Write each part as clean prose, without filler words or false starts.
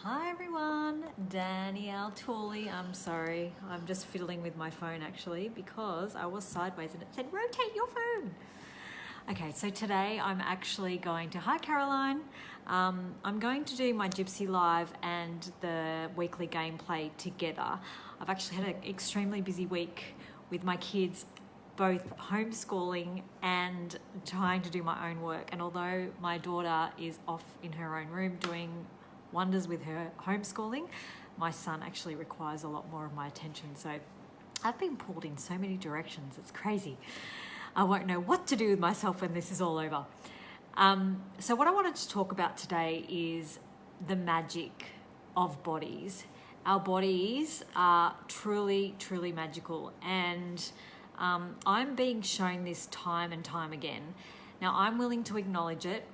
Hi everyone, Danielle Tooley. I'm sorry, I'm just fiddling with my phone actually because I was sideways and it said rotate your phone. Okay, so today I'm actually going to, hi Caroline, I'm going to do my Gypsy Live and the weekly gameplay together. I've actually had an extremely busy week with my kids, both homeschooling and trying to do my own work. And although my daughter is off in her own room doing wonders with her homeschooling, my son actually requires a lot more of my attention. So I've been pulled in so many directions, it's crazy. I won't know what to do with myself when this is all over. So what I wanted to talk about today is the magic of bodies. Our bodies are truly, truly magical, and I'm being shown this time and time again. Now I'm willing to acknowledge it,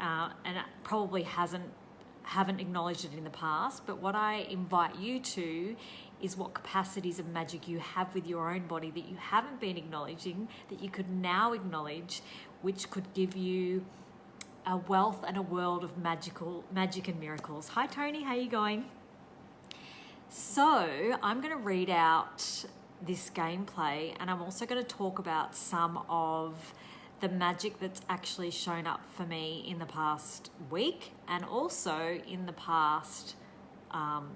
and it probably haven't acknowledged it in the past, but what I invite you to is what capacities of magic you have with your own body that you haven't been acknowledging, that you could now acknowledge, which could give you a wealth and a world of magic and miracles. Hi Tony, how are you going? So I'm going to read out this gameplay, and I'm also going to talk about some of the magic that's actually shown up for me in the past week and also in the past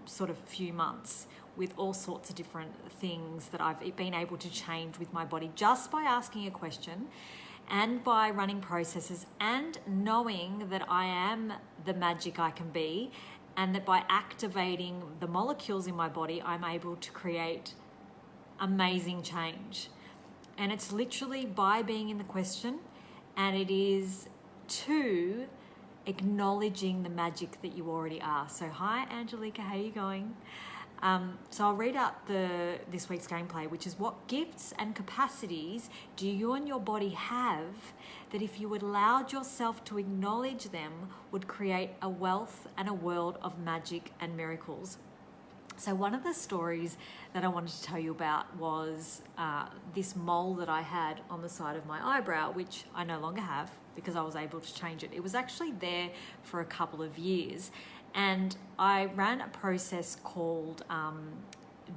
sort of few months, with all sorts of different things that I've been able to change with my body just by asking a question and by running processes and knowing that I am the magic I can be, and that by activating the molecules in my body, I'm able to create amazing change. And it's literally by being in the question, and it is to acknowledging the magic that you already are. So hi Angelica, how are you going? So I'll read out this week's gameplay, which is what gifts and capacities do you and your body have that if you allowed yourself to acknowledge them would create a wealth and a world of magic and miracles. So one of the stories that I wanted to tell you about was this mole that I had on the side of my eyebrow, which I no longer have because I was able to change it. It was actually there for a couple of years, and I ran a process called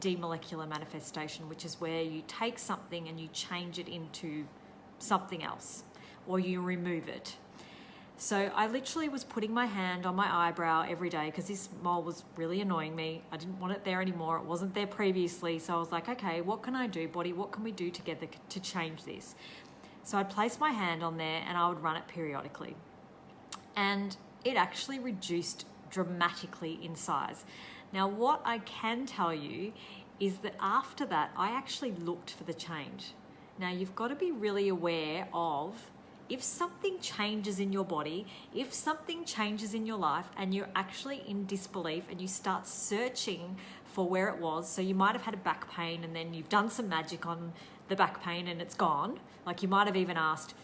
demolecular manifestation, which is where you take something and you change it into something else, or you remove it. So I literally was putting my hand on my eyebrow every day because this mole was really annoying me. I didn't want it there anymore. It wasn't there previously. So I was like, okay, what can I do, body? What can we do together to change this? So I'd place my hand on there and I would run it periodically. And it actually reduced dramatically in size. Now, what I can tell you is that after that, I actually looked for the change. Now, you've got to be really aware of if something changes in your body, if something changes in your life and you're actually in disbelief and you start searching for where it was. So you might have had a back pain and then you've done some magic on the back pain and it's gone. Like you might have even asked,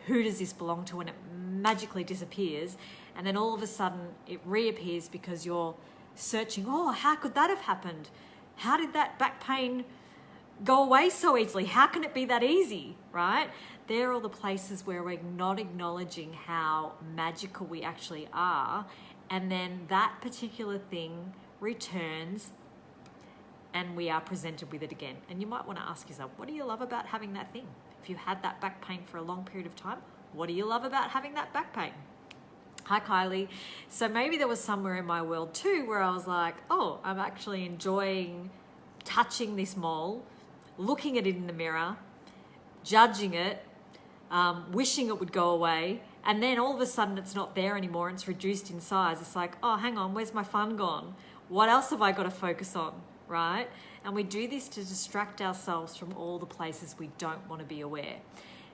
who does this belong to? And it magically disappears. And then all of a sudden it reappears because you're searching, oh, how could that have happened? How did that back pain go away so easily? How can it be that easy, right? They're all the places where we're not acknowledging how magical we actually are, and then that particular thing returns and we are presented with it again. And you might want to ask yourself, what do you love about having that thing? If you had that back pain for a long period of time, what do you love about having that back pain? Hi Kylie. So maybe there was somewhere in my world too where I was like, oh, I'm actually enjoying touching this mole, looking at it in the mirror, judging it, wishing it would go away, and then all of a sudden it's not there anymore and it's reduced in size. It's like, oh, hang on, where's my fun gone? What else have I got to focus on, right? And we do this to distract ourselves from all the places we don't want to be aware.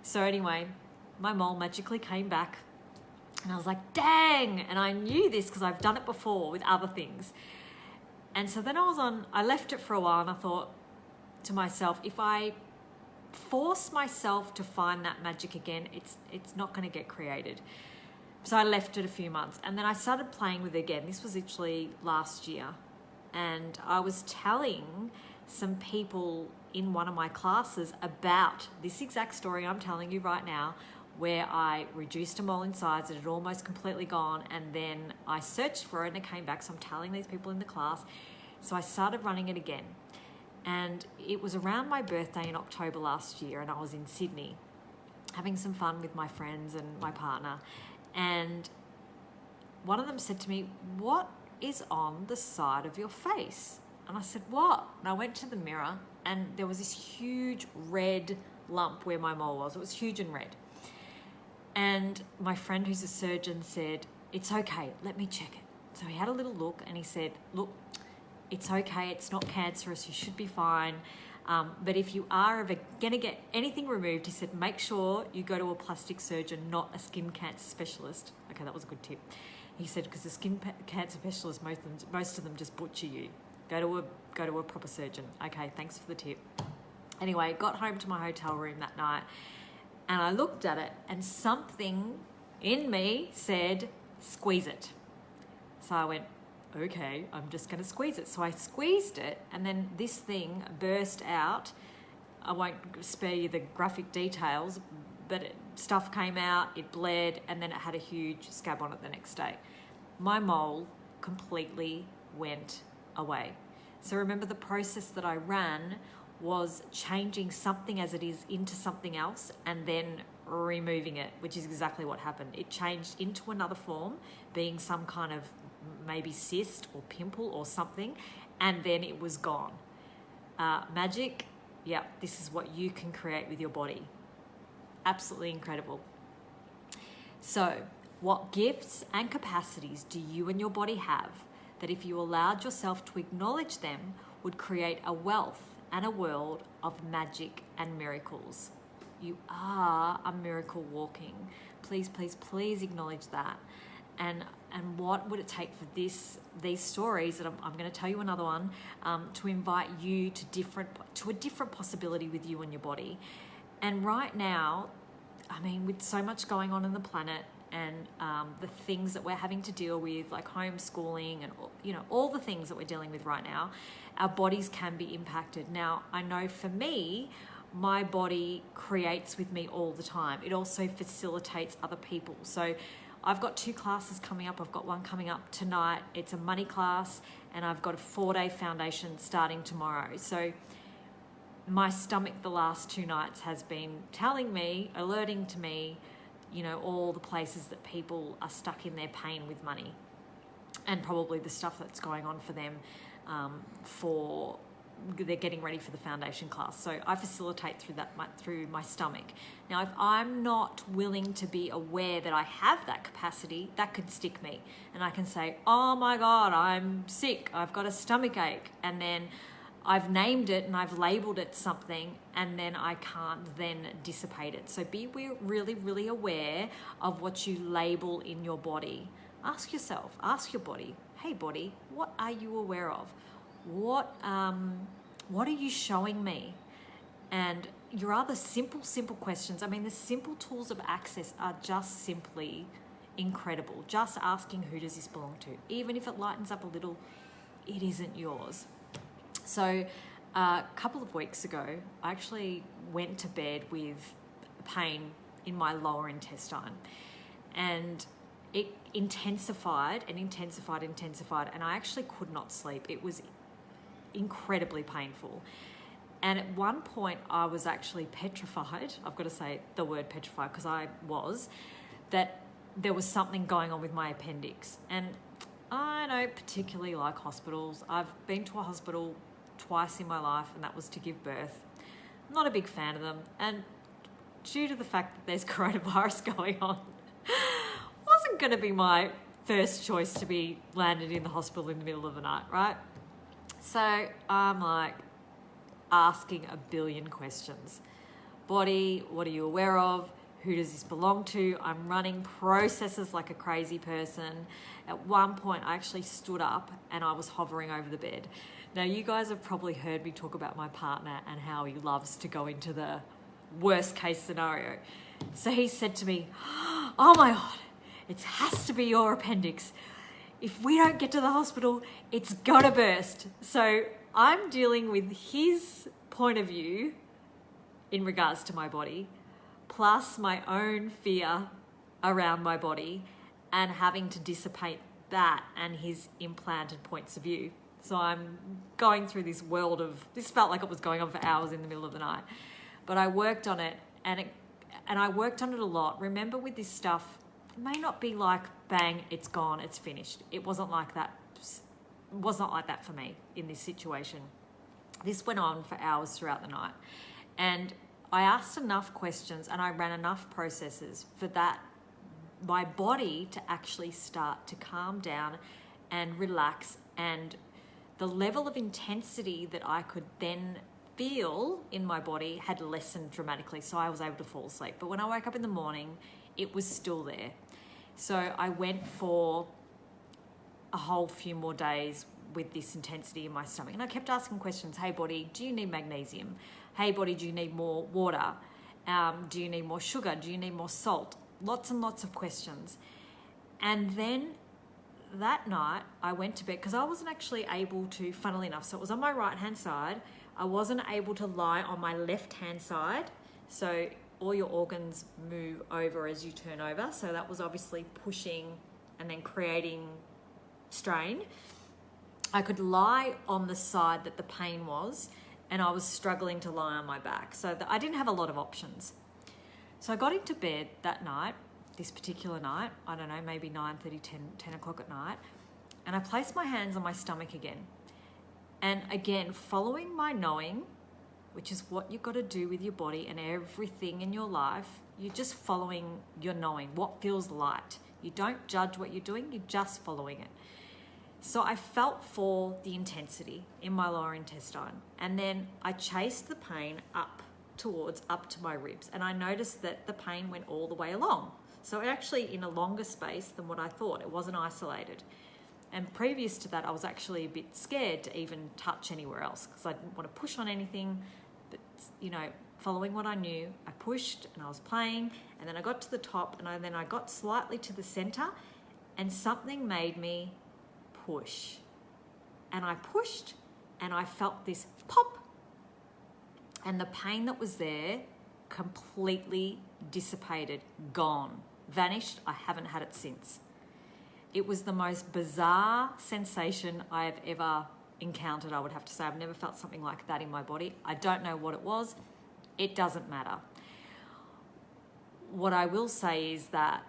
So anyway, my mole magically came back and I was like, dang! And I knew this because I've done it before with other things. And so then I left it for a while and I thought to myself, if I force myself to find that magic again, it's not going to get created. So I left it a few months and then I started playing with it again. This was actually last year, and I was telling some people in one of my classes about this exact story I'm telling you right now, where I reduced a mole in size. It had almost completely gone, and then I searched for it and it came back. So I'm telling these people in the class. So I started running it again. And it was around my birthday in October last year, and I was in Sydney having some fun with my friends and my partner. And one of them said to me, "What is on the side of your face?" And I said, "What?" And I went to the mirror, and there was this huge red lump where my mole was. It was huge and red. And my friend, who's a surgeon, said, "It's okay, let me check it." So he had a little look and he said, "Look, it's okay, it's not cancerous, you should be fine. But if you are ever going to get anything removed," he said, "make sure you go to a plastic surgeon, not a skin cancer specialist." Okay, that was a good tip. He said, because the skin cancer specialists, most of them just butcher you. Go to a proper surgeon. Okay, thanks for the tip. Anyway, got home to my hotel room that night, and I looked at it, and something in me said, "Squeeze it." So I went, "Okay, I'm just going to squeeze it." So I squeezed it, and then this thing burst out. I won't spare you the graphic details, but stuff came out, it bled, and then it had a huge scab on it the next day. My mole completely went away. So remember, the process that I ran was changing something as it is into something else and then removing it, which is exactly what happened. It changed into another form, being some kind of maybe cyst or pimple or something, and then it was gone. Magic, yeah, this is what you can create with your body. Absolutely incredible. So, what gifts and capacities do you and your body have that, if you allowed yourself to acknowledge them, would create a wealth and a world of magic and miracles? You are a miracle walking. Please, please, please acknowledge that. And what would it take for these stories, and I'm going to tell you another one, to invite you to a different possibility with you and your body. And right now, I mean, with so much going on in the planet, and the things that we're having to deal with, like homeschooling and, you know, all the things that we're dealing with right now, our bodies can be impacted. Now, I know for me, my body creates with me all the time. It also facilitates other people. So I've got 2 classes coming up. I've got one coming up tonight. It's a money class, and I've got a 4-day foundation starting tomorrow. So my stomach the last 2 nights has been telling me, alerting to me, you know, all the places that people are stuck in their pain with money, and probably the stuff that's going on for them they're getting ready for the foundation class. So I facilitate through my stomach. Now, if I'm not willing to be aware that I have that capacity, that could stick me. And I can say, "Oh my God, I'm sick. I've got a stomach ache." And then I've named it and I've labeled it something, and then I can't then dissipate it. So be really, really aware of what you label in your body. Ask yourself, ask your body, "Hey body, what are you aware of? What are you showing me?" And your other simple questions, I mean, the simple tools of access are just simply incredible. Just asking, who does this belong to? Even if it lightens up a little, it isn't yours. So a couple of weeks ago, I actually went to bed with pain in my lower intestine, and it intensified, and I actually could not sleep. It was incredibly painful. And at one point I was actually petrified. I've got to say the word petrified, because I was, that there was something going on with my appendix. And I don't particularly like hospitals. I've been to a hospital twice in my life, and that was to give birth. I'm not a big fan of them, and due to the fact that there's coronavirus going on, wasn't going to be my first choice to be landed in the hospital in the middle of the night, right? So I'm like asking a billion questions. Body, what are you aware of? Who does this belong to? I'm running processes like a crazy person. At one point, I actually stood up and I was hovering over the bed. Now, you guys have probably heard me talk about my partner and how he loves to go into the worst case scenario. So he said to me, "Oh my God, it has to be your appendix. If we don't get to the hospital, it's gonna burst." So I'm dealing with his point of view in regards to my body. plus my own fear around my body and having to dissipate that and his implanted points of view. So I'm going through this world of, this felt like it was going on for hours in the middle of the night. But I worked on it and I worked on it a lot. Remember, with this stuff, it may not be like, bang, it's gone, it's finished. It wasn't like that. It was not like that for me in this situation. This went on for hours throughout the night. And I asked enough questions and I ran enough processes for that, my body to actually start to calm down and relax, and the level of intensity that I could then feel in my body had lessened dramatically, so I was able to fall asleep. But when I woke up in the morning, it was still there. So I went for a whole few more days with this intensity in my stomach, and I kept asking questions. Hey body, do you need magnesium? Hey body, do you need more water? Do you need more sugar? Do you need more salt? Lots and lots of questions. And then that night I went to bed because I wasn't actually able to, funnily enough, so it was on my right hand side. I wasn't able to lie on my left hand side. So all your organs move over as you turn over. So that was obviously pushing and then creating strain. I could lie on the side that the pain was, and I was struggling to lie on my back. So I didn't have a lot of options. So I got into bed that night, this particular night, I don't know, maybe 9:30, 10 o'clock at night, and I placed my hands on my stomach again. And again, following my knowing, which is what you've got to do with your body and everything in your life, you're just following your knowing, what feels light. You don't judge what you're doing, you're just following it. So I felt for the intensity in my lower intestine, and then I chased the pain up to my ribs, and I noticed that the pain went all the way along. So it actually in a longer space than what I thought. It wasn't isolated. And previous to that, I was actually a bit scared to even touch anywhere else because I didn't want to push on anything. But, following what I knew, I pushed and I was playing, and then I got to the top, and then I got slightly to the center, and something made me push. And I pushed, and I felt this pop. And the pain that was there completely dissipated, gone, vanished. I haven't had it since. It was the most bizarre sensation I have ever encountered, I would have to say. I've never felt something like that in my body. I don't know what it was. It doesn't matter. What I will say is that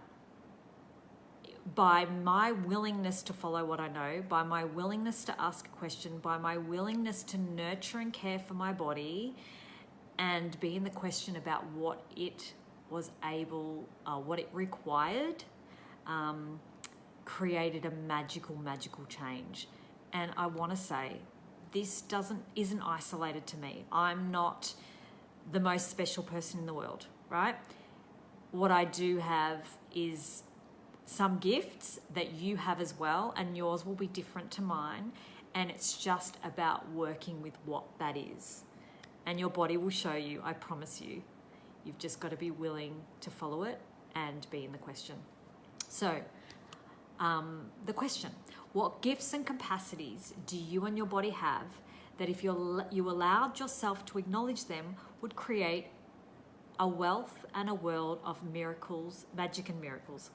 by my willingness to follow what I know, by my willingness to ask a question, by my willingness to nurture and care for my body, and be in the question about what it was what it required, created a magical change. And I want to say, this isn't isolated to me. I'm not the most special person in the world, right? What I do have is some gifts that you have as well, and yours will be different to mine. And it's just about working with what that is. And your body will show you, I promise you. You've just got to be willing to follow it and be in the question. So, the question, what gifts and capacities do you and your body have that if you allowed yourself to acknowledge them would create a wealth and a world of miracles, magic and miracles?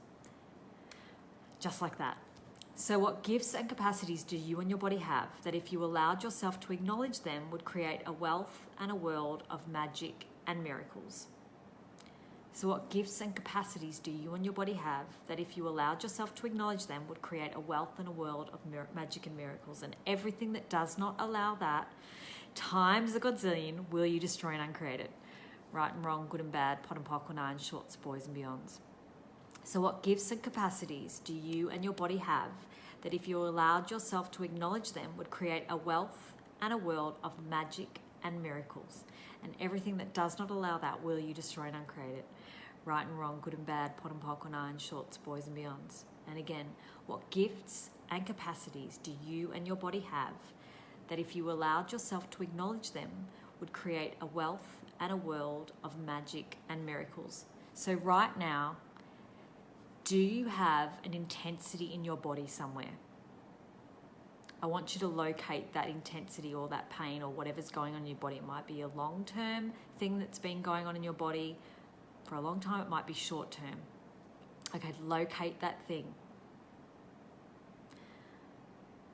Just like that. So what gifts and capacities do you and your body have that if you allowed yourself to acknowledge them would create a wealth and a world of magic and miracles? So what gifts and capacities do you and your body have that if you allowed yourself to acknowledge them would create a wealth and a world of magic and miracles? And everything that does not allow that, times a godzillion, will you destroy and uncreate it? Right and wrong, good and bad, pot and pock, or nine shorts, boys and beyonds. So what gifts and capacities do you and your body have that if you allowed yourself to acknowledge them would create a wealth and a world of magic and miracles? And everything that does not allow that, will you destroy and uncreate it? Right and wrong, good and bad, pot and pock, or nine shorts, boys and beyonds. And again, what gifts and capacities do you and your body have that if you allowed yourself to acknowledge them would create a wealth and a world of magic and miracles? So right now, do you have an intensity in your body somewhere? I want you to locate that intensity or that pain or whatever's going on in your body. It might be a long-term thing that's been going on in your body, For a long time, it might be short term. Okay, locate that thing.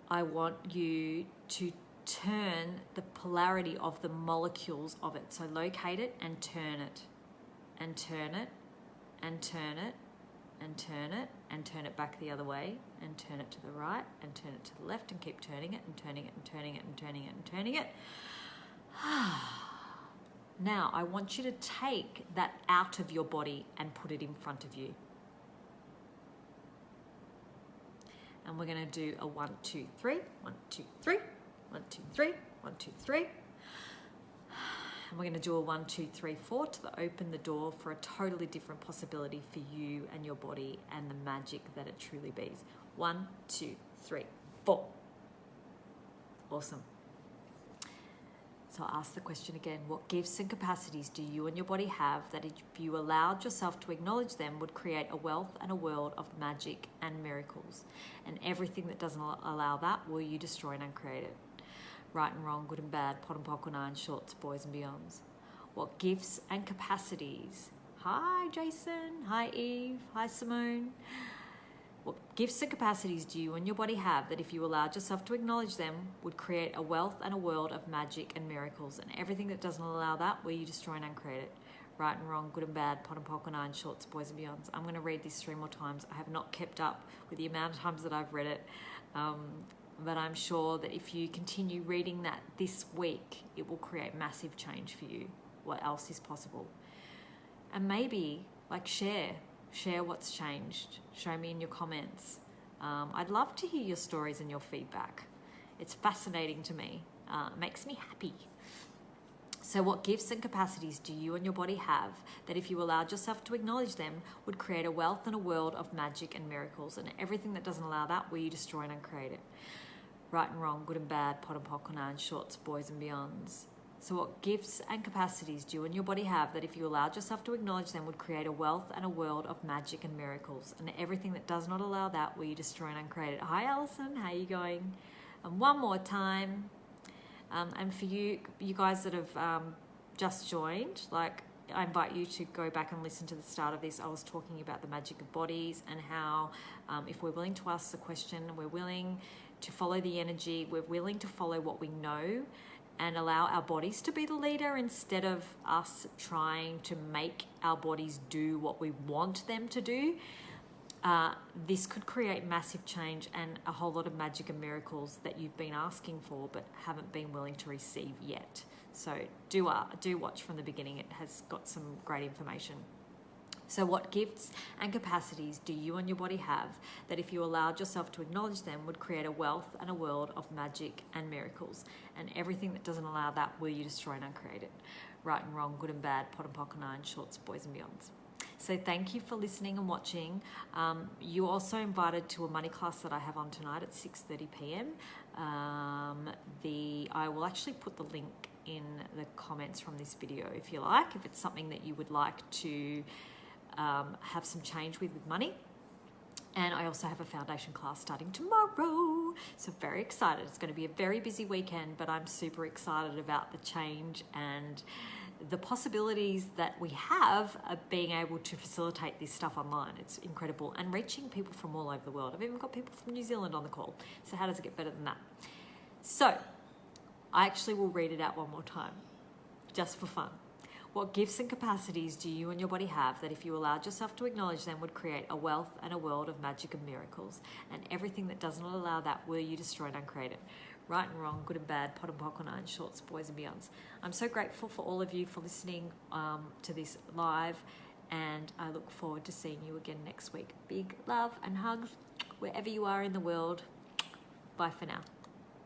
I want you to turn the polarity of the molecules of it. So locate it and turn it, and turn it, and turn it, and turn it, and turn it back the other way, and turn it to the right, and turn it to the left, and keep turning it, and turning it, and turning it, and turning it, and turning it. Now, I want you to take that out of your body and put it in front of you. And we're going to do a 1, 2, 3, 1, 2, 3, 1, 2, 3, 1, 2, 3. And we're going to do a 1, 2, 3, 4 to open the door for a totally different possibility for you and your body and the magic that it truly be. 1, 2, 3, 4. Awesome. So I'll ask the question again. What gifts and capacities do you and your body have that if you allowed yourself to acknowledge them would create a wealth and a world of magic and miracles? And everything that doesn't allow that, will you destroy and uncreate it? Right and wrong, good and bad, pot and pock and iron, shorts, boys and beyonds. What gifts and capacities? Hi Jason, hi Eve, hi Simone. What gifts and capacities do you and your body have that if you allowed yourself to acknowledge them would create a wealth and a world of magic and miracles? And everything that doesn't allow that, will you destroy and uncreate it? Right and wrong, good and bad, pot and pock and iron, shorts, boys and beyonds. I'm going to read this 3 more times. I have not kept up with the amount of times that I've read it. But I'm sure that if you continue reading that this week, it will create massive change for you. What else is possible? And maybe, share what's changed. Show me in your comments. I'd love to hear your stories and your feedback. It's fascinating to me. It makes me happy. So what gifts and capacities do you and your body have that if you allowed yourself to acknowledge them would create a wealth and a world of magic and miracles? And everything that doesn't allow that, will you destroy and uncreate it? Right and wrong, good and bad, pot and pock and iron, shorts, boys and beyonds. So what gifts and capacities do you and your body have that if you allowed yourself to acknowledge them would create a wealth and a world of magic and miracles? And everything that does not allow that, will you destroy and uncreate it? Hi Alison, how are you going? And one more time. And for you guys that have just joined, I invite you to go back and listen to the start of this. I was talking about the magic of bodies and how if we're willing to ask the question, we're willing to follow the energy, we're willing to follow what we know and allow our bodies to be the leader instead of us trying to make our bodies do what we want them to do. This could create massive change and a whole lot of magic and miracles that you've been asking for but haven't been willing to receive yet. So do watch from the beginning. It has got some great information. So what gifts and capacities do you and your body have that if you allowed yourself to acknowledge them would create a wealth and a world of magic and miracles? And everything that doesn't allow that, will you destroy and uncreate it? Right and wrong, good and bad, pot and pock and iron, shorts, boys and beyonds. So thank you for listening and watching. You're also invited to a money class that I have on tonight at 6:30 p.m. I will actually put the link in the comments from this video if you like, if it's something that you would like to have some change with money. And I also have a foundation class starting tomorrow. So very excited. It's going to be a very busy weekend, but I'm super excited about the change and the possibilities that we have of being able to facilitate this stuff online. It's incredible. And reaching people from all over the world. I've even got people from New Zealand on the call. So how does it get better than that? So I actually will read it out one more time, just for fun. What gifts and capacities do you and your body have that if you allowed yourself to acknowledge them would create a wealth and a world of magic and miracles? And everything that does not allow that, will you destroy and uncreate it? Right and wrong, good and bad, pot and pock and iron, shorts, boys and beyonds. I'm so grateful for all of you for listening to this live, and I look forward to seeing you again next week. Big love and hugs wherever you are in the world. Bye for now.